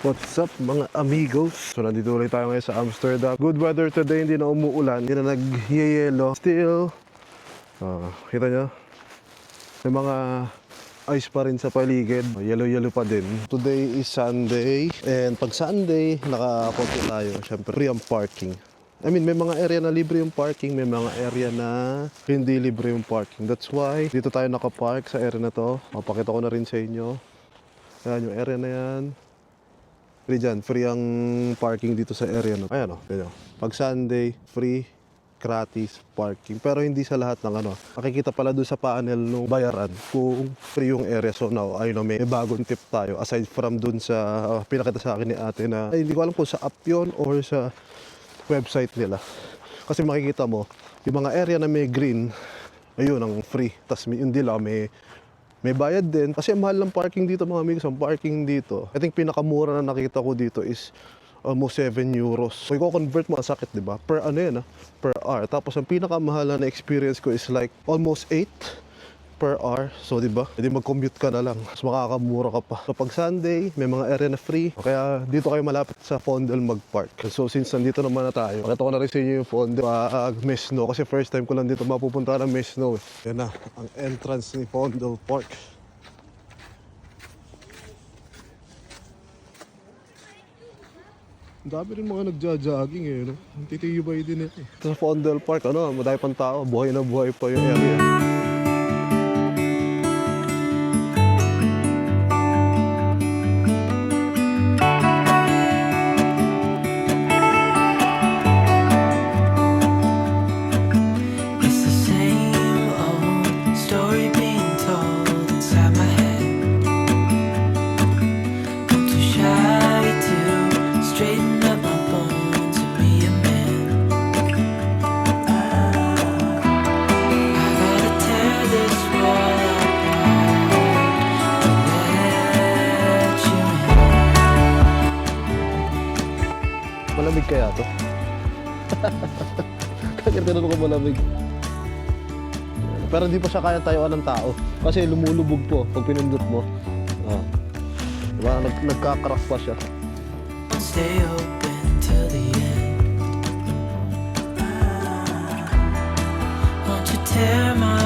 What's up mga amigos? So nandito ulit tayo ngayon sa Amsterdam. Good weather today, hindi na umuulan, hindi na nagyeyelo. Still, kita nyo? May mga ice pa rin sa paligid. Yellow pa din. Today is Sunday. And pag Sunday, nakakonti tayo. Siyempre, free ang parking. I mean, may mga area na libre yung parking, may mga area na hindi libre yung parking. That's why dito tayo nakapark sa area na to. Mapakita ko na rin sa inyo. Ayan, yung area na yan. Free dyan, free ang parking dito sa area na. Ayan o, ganyan. Pag Sunday, free, gratis parking. Pero hindi sa lahat ng ano. Makikita pala doon sa panel nung bayaran kung free yung area. So now, ayun o, may bagong tip tayo. Aside from doon sa pinakita sa akin ni ate na hindi ko alam kung sa app yun or sa website nila. Kasi makikita mo, yung mga area na may green, ayun ang free. Tapos yung dila may bayad din. Kasi mahal ng parking dito mga amigos. Ang parking dito, I think pinakamura na nakita ko dito is almost 7 euros. So i-convert mo, sakit diba? Per ano yan per hour. Tapos ang pinakamahal na experience ko is like almost 8 per hour. So diba? Hindi mag-commute ka na lang. Mas makakamura ka pa. So pag Sunday, may mga area na free. Kaya dito kayo malapit sa Fondel mag-park. So since nandito naman na tayo, pakita ko na rin sa inyo yung Fondel Mesno. Kasi first time ko lang dito mapupunta ng Mesno. Yan na, ang entrance ni Fondel Park. Ang dami rin mga nagja-jogging eh, no? Ang titibay din eh. Sa Fondel Park, ano, madami pang tao. Buhay na buhay pa yung area. Malamig kaya to? Kaya tinanong ko malamig. Pero hindi pa siya kaya tayuan ng tao. Kasi lumulubog po pag pinindot mo. Diba? Nagkakarak pa siya. Stay open till the end. Won't you tear my